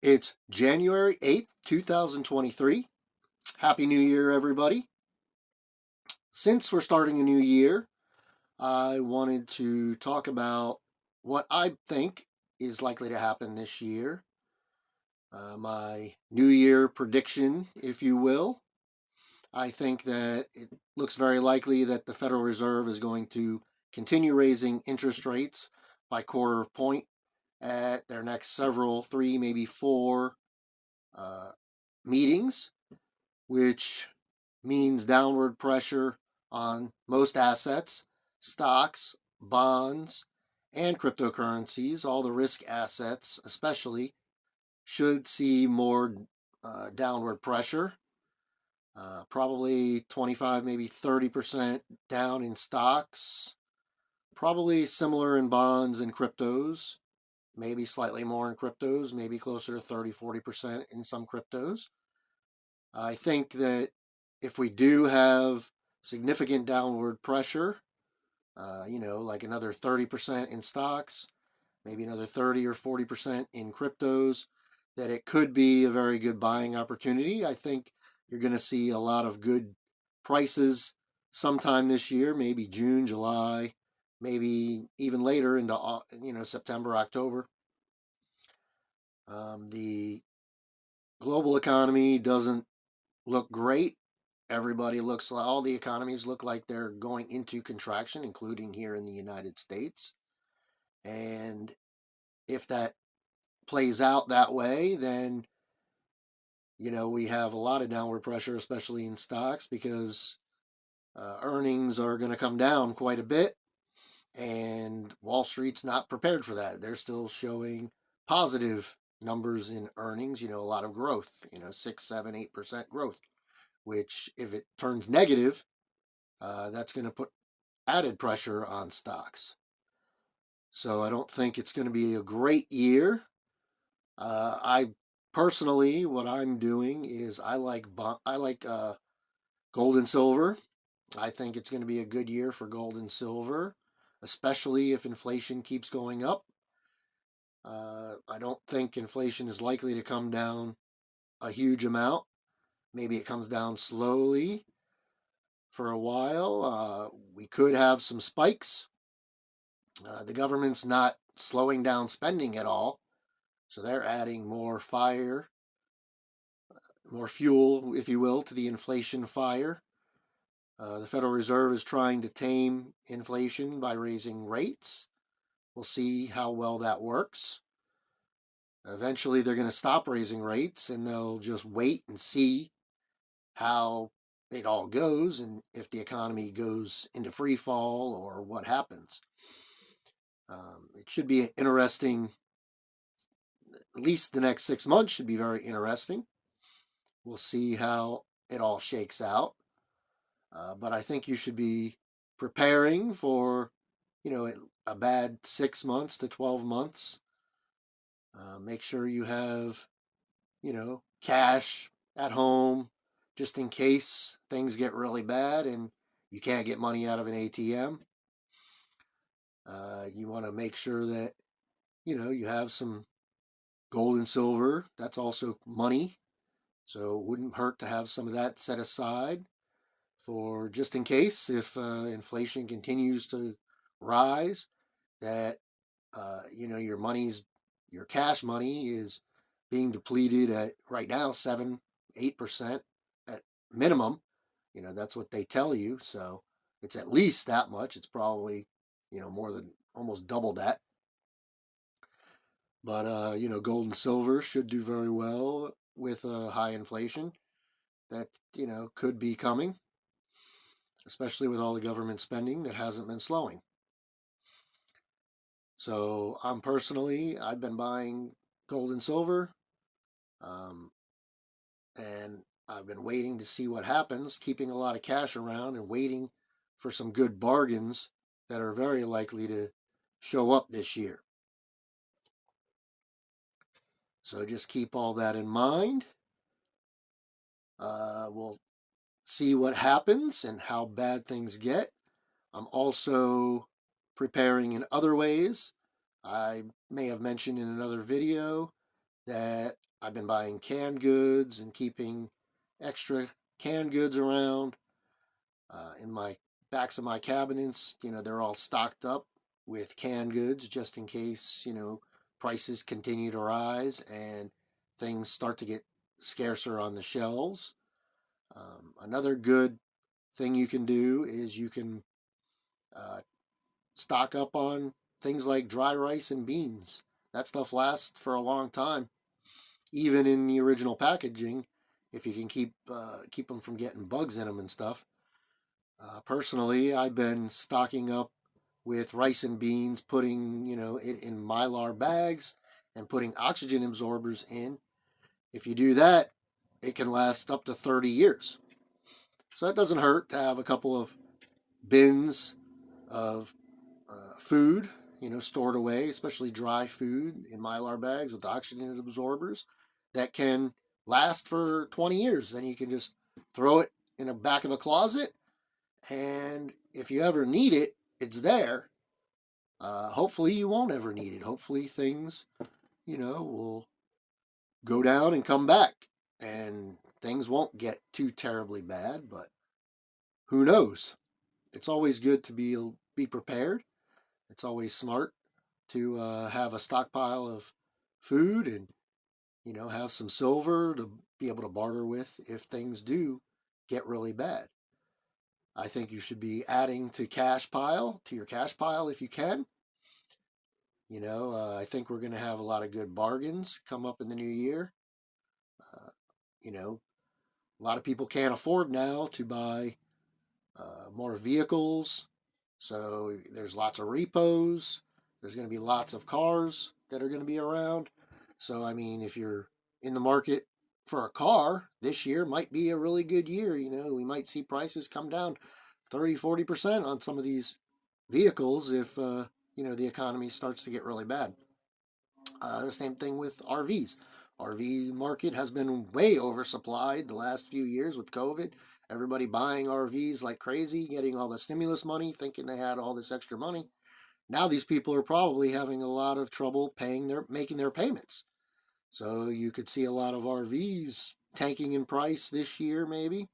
It's January 8th, 2023. Happy New Year, everybody. Since we're starting a new year, I wanted to talk about what I think is likely to happen this year. My New Year prediction, if you will. I think that it looks very likely that the Federal Reserve is going to continue raising interest rates by quarter of point at their next several, three, maybe four uh, meetings, which means downward pressure on most assets, stocks, bonds, and cryptocurrencies. All the risk assets, especially, should see more downward pressure. Probably 25, maybe 30% down in stocks. Probably similar in bonds and cryptos. Maybe slightly more in cryptos, maybe closer to 30, 40% in some cryptos. I think that if we do have significant downward pressure, like another 30% in stocks, maybe another 30 or 40% in cryptos, that it could be a very good buying opportunity. I think you're going to see a lot of good prices sometime this year, maybe June, July, maybe even later into September, October. The global economy doesn't look great. All the economies look like they're going into contraction, including here in the United States. And if that plays out that way, then, we have a lot of downward pressure, especially in stocks, because earnings are going to come down quite a bit. And Wall Street's not prepared for that. They're still showing positive numbers in earnings, a lot of growth, 6, 7, 8% growth, which if it turns negative, that's going to put added pressure on stocks. So I don't think it's going to be a great year. I personally, what I'm doing is I like gold and silver. I think it's going to be a good year for gold and silver, especially if inflation keeps going up. I don't think inflation is likely to come down a huge amount. Maybe it comes down slowly for a while. We could have some spikes. The government's not slowing down spending at all, so they're adding more fire, more fuel, if you will, to the inflation fire. The Federal Reserve is trying to tame inflation by raising rates. We'll see how well that works. Eventually, they're going to stop raising rates and they'll just wait and see how it all goes and if the economy goes into free fall or what happens. It should be interesting. At least the next 6 months should be very interesting. We'll see how it all shakes out. But I think you should be preparing for, a bad 6 months to 12 months. Make sure you have, cash at home just in case things get really bad and you can't get money out of an ATM. You want to make sure that, you have some gold and silver. That's also money. So it wouldn't hurt to have some of that set aside for just in case if inflation continues to rise, that, your cash money is being depleted at right now 7, 8% at minimum. That's what they tell you. So it's at least that much. It's probably, more than almost double that. But, gold and silver should do very well with high inflation that, could be coming, especially with all the government spending that hasn't been slowing. So I've been buying gold and silver, and I've been waiting to see what happens, keeping a lot of cash around and waiting for some good bargains that are very likely to show up this year. So just keep all that in mind. We'll see what happens and how bad things get. I'm also preparing in other ways. I may have mentioned in another video that I've been buying canned goods and keeping extra canned goods around in my backs of my cabinets. They're all stocked up with canned goods just in case, prices continue to rise and things start to get scarcer on the shelves. Another good thing you can do is you can uh, stock up on things like dry rice and beans. That stuff lasts for a long time, even in the original packaging, if you can keep them from getting bugs in them and stuff. Personally, I've been stocking up with rice and beans, putting it in Mylar bags and putting oxygen absorbers in. If you do that, it can last up to 30 years. So it doesn't hurt to have a couple of bins of food, stored away, especially dry food in Mylar bags with oxygen absorbers that can last for 20 years. Then you can just throw it in the back of a closet, and if you ever need it, it's there. Hopefully you won't ever need it. Hopefully things, will go down and come back, and things won't get too terribly bad, but who knows? It's always good to be prepared. It's always smart to have a stockpile of food and have some silver to be able to barter with if things do get really bad. I think you should be adding to your cash pile if you can. I think we're going to have a lot of good bargains come up in the new year. Uh, a lot of people can't afford now to buy more vehicles. So there's lots of repos. There's going to be lots of cars that are going to be around. So, I mean, if you're in the market for a car, this year might be a really good year. We might see prices come down 30-40% on some of these vehicles if, the economy starts to get really bad. The same thing with RVs. RV market has been way oversupplied the last few years with COVID. Everybody buying RVs like crazy, getting all the stimulus money, thinking they had all this extra money. Now these people are probably having a lot of trouble making their payments. So you could see a lot of RVs tanking in price this year, maybe.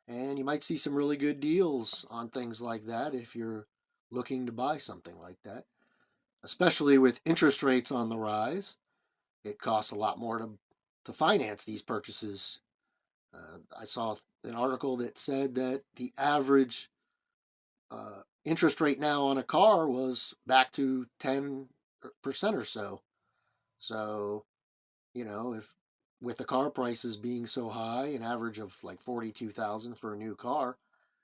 And you might see some really good deals on things like that if you're looking to buy something like that. Especially with interest rates on the rise, it costs a lot more to finance these purchases. I saw an article that said that the average interest rate now on a car was back to 10% or so. So, if with the car prices being so high, an average of like 42,000 for a new car,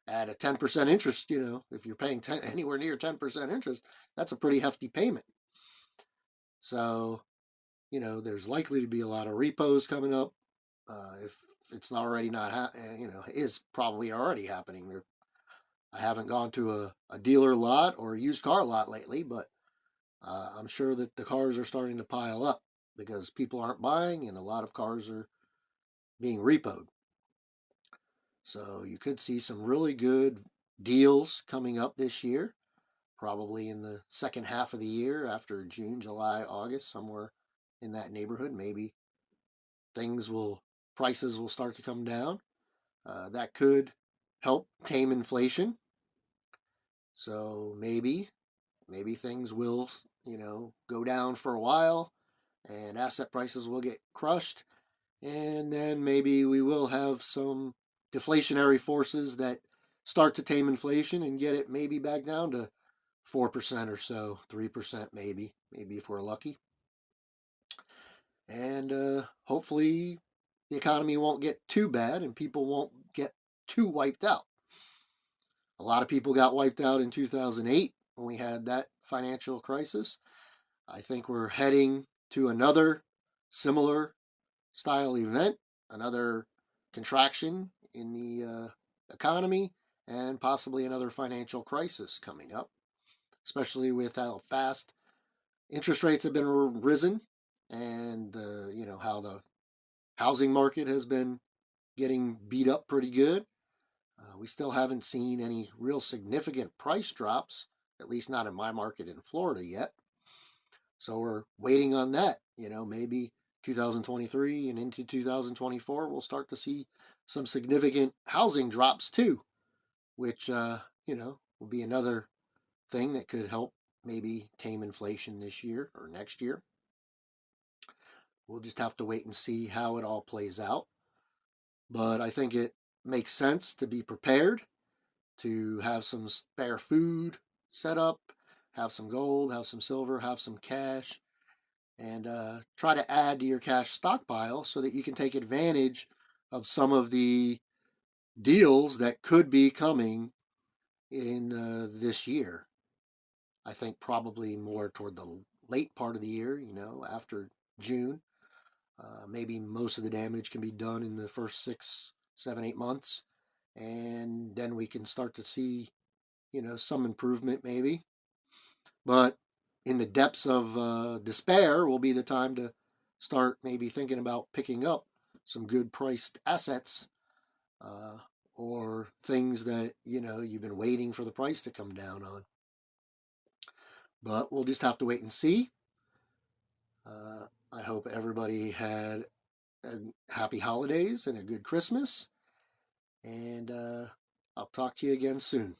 at a 10% interest, if you're paying anywhere near 10% interest, that's a pretty hefty payment. So, there's likely to be a lot of repos coming up. If it's already not, is probably already happening. I haven't gone to a dealer lot or a used car lot lately, but I'm sure that the cars are starting to pile up because people aren't buying and a lot of cars are being repoed. So you could see some really good deals coming up this year, probably in the second half of the year after June, July, August, somewhere in that neighborhood. Maybe prices will start to come down. That could help tame inflation. So maybe things will, go down for a while and asset prices will get crushed. And then maybe we will have some deflationary forces that start to tame inflation and get it maybe back down to 4% or so, 3% maybe if we're lucky. And hopefully the economy won't get too bad and people won't get too wiped out. A lot of people got wiped out in 2008 when we had that financial crisis. I think we're heading to another similar style event, another contraction in the economy, and possibly another financial crisis coming up, especially with how fast interest rates have been risen and how the housing market has been getting beat up pretty good. We still haven't seen any real significant price drops, at least not in my market in Florida yet. So we're waiting on that. Maybe 2023 and into 2024, we'll start to see some significant housing drops too, which, will be another thing that could help maybe tame inflation this year or next year. We'll just have to wait and see how it all plays out. But I think it makes sense to be prepared, to have some spare food set up, have some gold, have some silver, have some cash, and try to add to your cash stockpile so that you can take advantage of some of the deals that could be coming in this year. I think probably more toward the late part of the year, after June. Maybe most of the damage can be done in the first 6, 7, 8 months. And then we can start to see, some improvement maybe. But in the depths of despair will be the time to start maybe thinking about picking up some good priced assets, or things that, you've been waiting for the price to come down on. But we'll just have to wait and see. I hope everybody had happy holidays and a good Christmas. And I'll talk to you again soon.